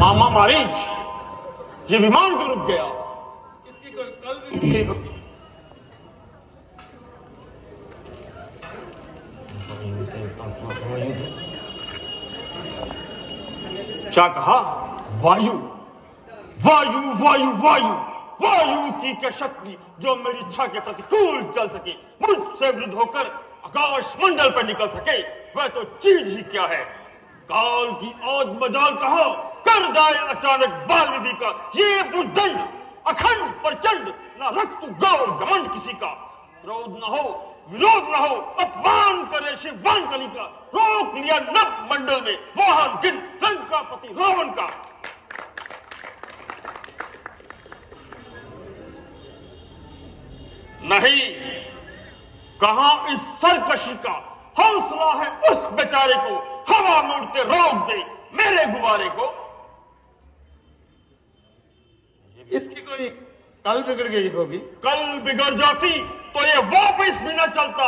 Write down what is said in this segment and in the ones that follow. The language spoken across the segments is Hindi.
मामा मारीच, ये विमान क्यों रुक गया? इसकी कोई कल भी होगी। क्या कहा? वायु वायु वायु वायु वायु की क्या शक्ति जो मेरी इच्छा के प्रतिकूल चल सके, मुझसे विरुद्ध होकर आकाश मंडल पर निकल सके, वह तो चीज ही क्या है। काल की औद मजाल कहो कर जाए अचानक बाल विधि का ये बुदंड, अखंड प्रचंड, ना रक्त गौर घमंड किसी का। क्रोध न हो, विरोध न हो, अपमान करे शिववान कली का। रोक लिया नभ मंडल में वाहन गिन लंकापति रावण का। नहीं, कहां इस सरकशी का हौसला है उस बेचारे को हवा में उड़ते रोक दे मेरे गुब्बारे को। इसकी कोई कल बिगड़ गई होगी। कल बिगड़ जाती तो ये वापस भी न चलता,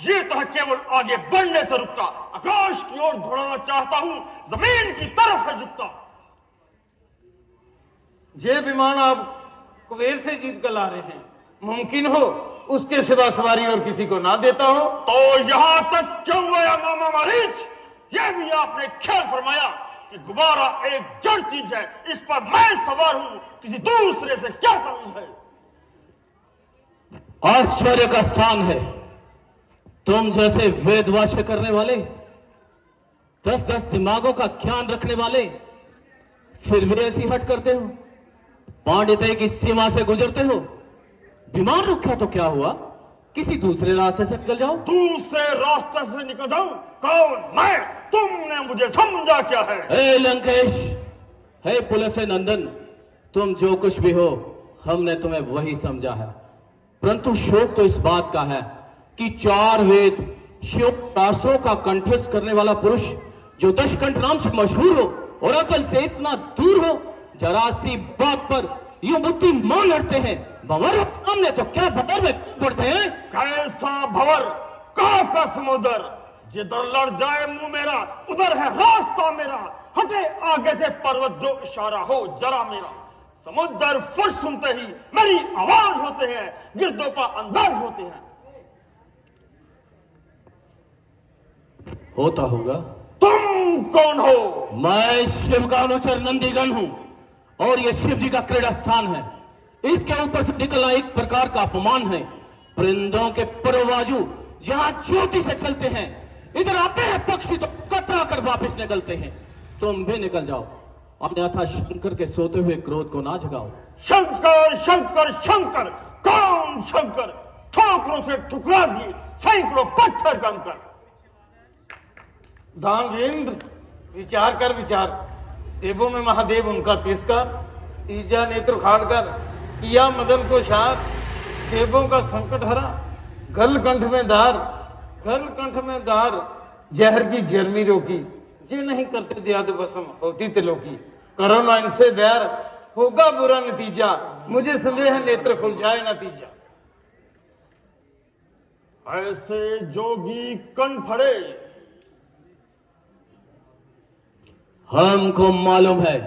ये तो है केवल आगे बढ़ने से रुकता। आकाश की ओर दौड़ना चाहता हूं, जमीन की तरफ है झुकता। ये विमान आप कुबेर से जीत कर ला रहे हैं, मुमकिन हो उसके सिवा सवारी और किसी को ना देता हो तो यहां तक क्यों आया मामा मारीच? यह भी आपने ख्याल फरमाया कि गुब्बारा एक जड़ चीज है, इस पर मैं सवार हूं, किसी दूसरे से क्या कमी है। आश्चर्य का स्थान है, तुम जैसे वेदवाच्य करने वाले, 10-10 दिमागों का ज्ञान रखने वाले फिर भी ऐसी हट करते हो, पांडित्य की सीमा से गुजरते हो। विमान रुका तो क्या हुआ, किसी दूसरे रास्ते से निकल जाओ। दूसरे रास्ते से निकल जाऊं? कौन? मैं? तुमने मुझे समझा क्या है? हे लंकेश, हे पुलिस नंदन, तुम जो कुछ भी हो हमने तुम्हें वही समझा है, परंतु शोक तो इस बात का है कि 4 वेद शिव शास्त्रों का कंठस्थ करने वाला पुरुष जो दशकंठ नाम से मशहूर हो और अकल से इतना दूर हो, जरा सी बात पर यूं बुद्धि मान लड़ते हैं। भंवर सामने तो क्या भंवर में पड़ते हैं। कैसा भंवर? कहाँ का समुद्र? जिधर लड़ जाए मुंह मेरा उधर है रास्ता मेरा। हटे आगे से पर्वत जो इशारा हो जरा मेरा। समुद्र फुट सुनते ही मेरी आवाज होते हैं, गिरदों का अंदाज होते हैं। होता होगा। तुम कौन हो? मैं शिव का अनुचर नंदीगण हूं और यह शिव जी का क्रीड़ा स्थान है। इसके ऊपर से निकलना एक प्रकार का अपमान है। परिंदों के परवाजू जहां ज्योति से चलते हैं, इधर आते हैं पक्षी तो कतरा कर वापस निकलते हैं। तुम भी निकल जाओ, अन्यथा शंकर के सोते हुए क्रोध को ना जगाओ। शंकर शंकर शंकर, कौन शंकर? ठोकरों से ठुकरा दिए सैकड़ों पत्थर कंकर। दानवेंद्र, विचार कर विचार। देवों में महादेव उनका तिरस्कार, तीजा नेत्र खाड़कर किया मदन को शार। देवों का संकट हरा, गल कंठ में धार, गल कंठ में धार। जहर की गर्मी रोकी, जे नहीं करते दियाद बसम होती तिलोकी। करो ना इनसे बैर, होगा बुरा नतीजा। मुझे संदेह है नेत्र खुल जाए नतीजा। ऐसे जोगी कन फड़े। हमको मालूम है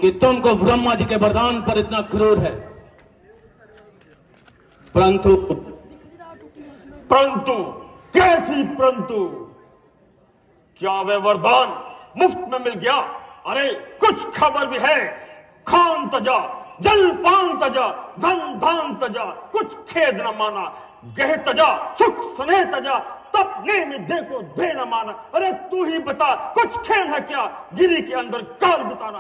कि तुमको ब्रह्मा जी के वरदान पर इतना क्रोध है, परंतु कैसी परंतु? क्या वे वरदान मुफ्त में मिल गया? अरे कुछ खबर भी है। खान तजा, जल पान तजा, धन धान तजा, कुछ खेद न माना। गह तजा, सुख स्नेह तजा, तपने में देखो दे न माना। अरे तू ही बता, कुछ खेल है क्या गिरी के अंदर काल बिताना?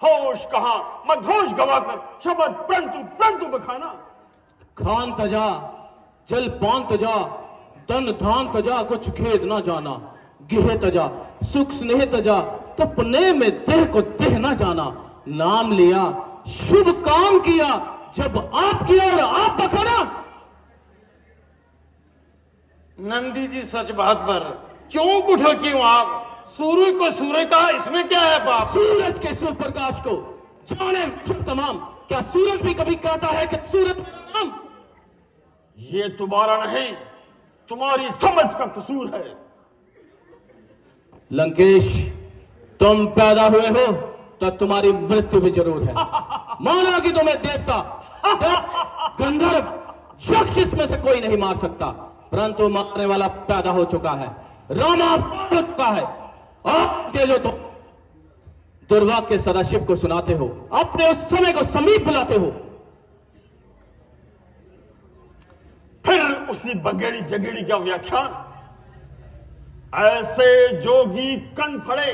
होश कहां मदहोश गवाकर शब्द परंतु परंतु बखाना। खान तजा, जल पान तजा, धन धान तजा, कुछ खेद ना जाना। गिह तजा, सुख स्नेह तजा, तपने में देह को देह ना जाना। नाम लिया, शुभ काम किया, जब आप किया और आप बखाना। नंदी जी सच बात पर चौंक उठो क्यों आप? सूर्य को सूर्य कहा, इसमें क्या है बाप? सूरज के सुप्रकाश को जाने तमाम, क्या सूरज भी कभी कहता है कि सूरज मेरा नाम? ये तुम्हारा नहीं, तुम्हारी समझ का कसूर है। लंकेश, तुम पैदा हुए हो तब तुम्हारी मृत्यु भी जरूर है। माना कि तुम्हें देवता, गंधर्व, यक्ष इसमें से कोई नहीं मार सकता, परंतु मारने वाला पैदा हो चुका है, रामा हो चुका है। आप जो तो दुर्वाक्य सदाशिव को सुनाते हो, अपने उस समय को समीप बुलाते हो। फिर उसी बगेड़ी जगेड़ी का व्याख्यान। ऐसे जोगी कन फड़े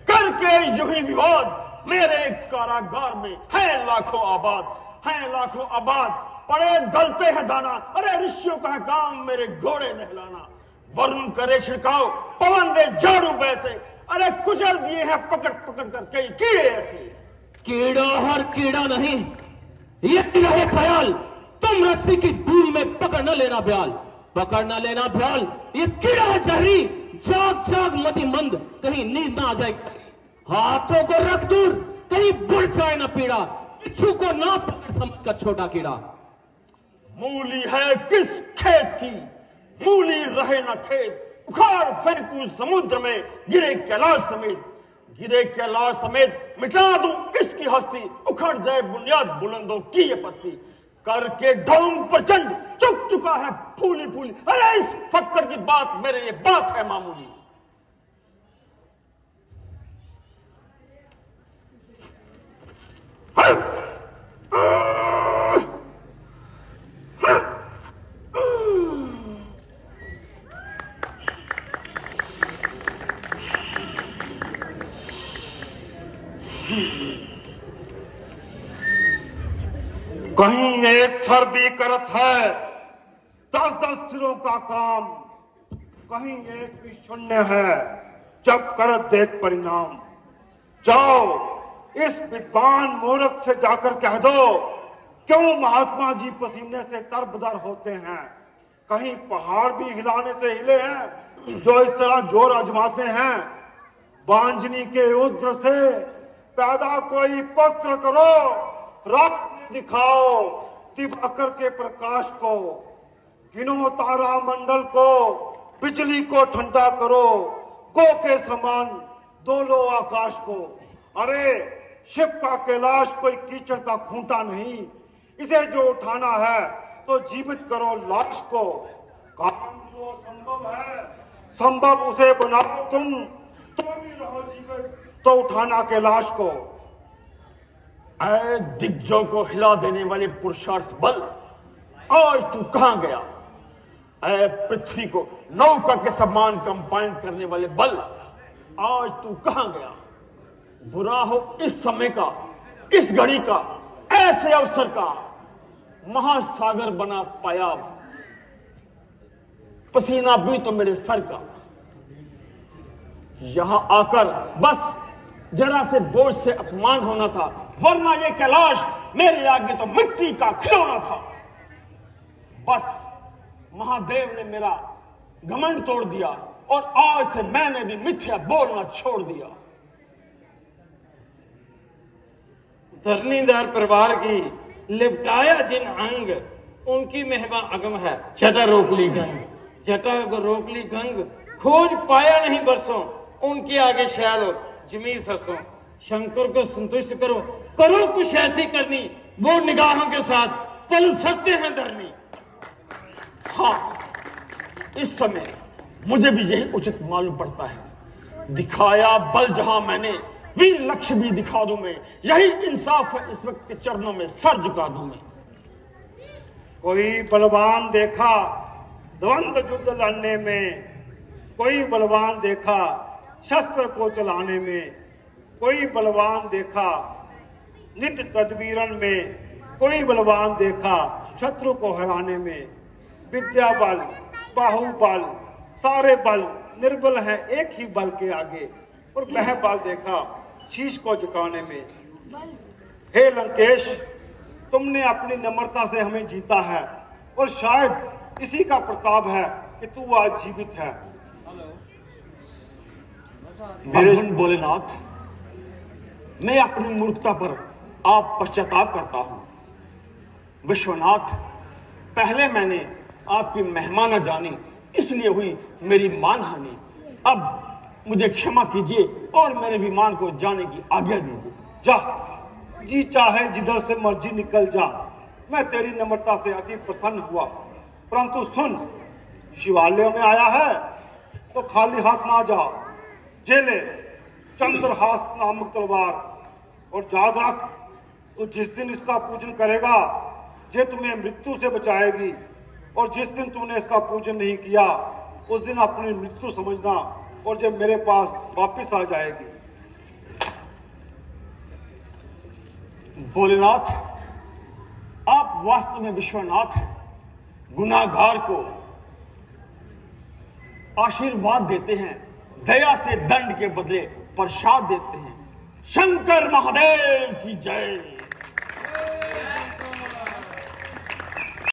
करके यूं ही विवाद, मेरे कारागार में है लाखों आबाद, है लाखों आबाद, पड़े गलते हैं दाना। अरे ऋषियों का है काम मेरे घोड़े नहलाना। वरुण करे छिड़काव, पवन दे झाड़ू बैसे, अरे कुचल दिए हैं पकड़ पकड़ कर कई कीड़े ऐसे। कीड़ा हर कीड़ा नहीं, ये रहे ख्याल, तुम रस्सी की धूल में पकड़ न लेना ब्याल, पकड़ न लेना ब्याल। ये कीड़ा है जहरी, जाग जाग मति मंद, कहीं नींद ना आ जाए। हाथों को रख दूर, कहीं बुढ़ जाए ना पीड़ा, बिच्छू को ना पकड़ समझकर छोटा कीड़ा। मूली है किस खेत की, मूली रहे ना खेत, उखाड़ फेंकू समुद्र में, गिरे कैलाश समेत, गिरे कैलाश समेत, मिटा दूं इसकी हस्ती, उखड़ जाए बुनियाद बुलंदों की ये पस्ती। करके ढोंग प्रचंड चुक चुका है फूली फूली, अरे इस फक्कर की बात मेरे लिए बात है मामूली। कहीं एक सर भी करत है 10-10 सिरों का काम, कहीं एक भी शून्य है जब करत देख परिणाम। जाओ इस विद्वान मूर्ख से जाकर कह दो, क्यों महात्मा जी पसीने से तरबदर होते हैं। कहीं पहाड़ भी हिलाने से हिले हैं जो इस तरह जोर आजमाते हैं। बांझनी के उद्र से पैदा कोई पत्र करो, रात दिखाओ दिवाकर के प्रकाश को, गिनो तारा मंडल को, बिजली को ठंडा करो, गो के समान दोलो आकाश को। अरे शिव का कैलाश कोई कीचड़ का खूंटा नहीं, इसे जो उठाना है तो जीवित करो लाश को। काम जो संभव है संभव उसे बनाओ तुम, तो भी रहो जीवित तो उठाना कैलाश को। ऐ दिग्गजों को हिला देने वाले पुरुषार्थ बल, आज तू कहां गया। ऐ पृथ्वी को नौका के समान कंपाइन करने वाले बल, आज तू कहां गया। बुरा हो इस समय का, इस घड़ी का, ऐसे अवसर का, महासागर बना पाया पसीना भी तो मेरे सर का। यहां आकर बस जरा से बोझ से अपमान होना था, वरना ये कैलाश मेरे आगे तो मिट्टी का खिलौना था। बस महादेव ने मेरा घमंड तोड़ दिया और आज से मैंने भी मिथ्या बोलना छोड़ दिया। धरणीदार परिवार की लिपटाया जिन अंग, उनकी मेहबा अगम है जटा रोकली गंग। जटा को रोकली गंग, खोज पाया नहीं बरसों, उनके आगे शैल हो जमी सरसों। शंकर को संतुष्ट करो, करो कुछ ऐसी करनी, वो निगाहों के साथ पल सकते हैं धरनी। हाँ, इस समय मुझे भी यही उचित मालूम पड़ता है। दिखाया बल जहां मैंने, वीर लक्ष्य भी दिखा दूं मैं, यही इंसाफ है इस वक्त के चरणों में सर झुका दूं मैं। कोई बलवान देखा द्वंद्व युद्ध लड़ने में, कोई बलवान देखा शस्त्र को चलाने में, कोई बलवान देखा नित्य तदवीरन में, कोई बलवान देखा शत्रु को हराने में। विद्या बल, बाहुबल, सारे बल निर्बल हैं एक ही बल के आगे, और वह बल देखा शीश को झुकाने में। हे लंकेश, तुमने अपनी नम्रता से हमें जीता है, और शायद इसी का प्रताप है कि तू आज जीवित है। मेरे भोलेनाथ, मैं अपनी मूर्खता पर आप पश्चाताप करता हूं। विश्वनाथ, पहले मैंने आपकी महिमा न जानी, इसलिए हुई मेरी मानहानि। अब मुझे क्षमा कीजिए और मेरे विमान को जाने की आज्ञा दीजिए। जा, जी चाहे जिधर से मर्जी निकल जा। मैं तेरी नम्रता से अति प्रसन्न हुआ, परंतु सुन, शिवालय में आया है तो खाली हाथ ना जा। जेले चंद्रहास नामक तलवार, और याद रख, तू जिस दिन इसका पूजन करेगा ये तुम्हें मृत्यु से बचाएगी, और जिस दिन तुमने इसका पूजन नहीं किया उस दिन अपनी मृत्यु समझना, और जब मेरे पास वापस आ जाएगी। भोलेनाथ, आप वास्तव में विश्वनाथ हैं। गुनाहगार को आशीर्वाद देते हैं, दया से दंड के बदले प्रसाद देते हैं। शंकर महादेव की जय।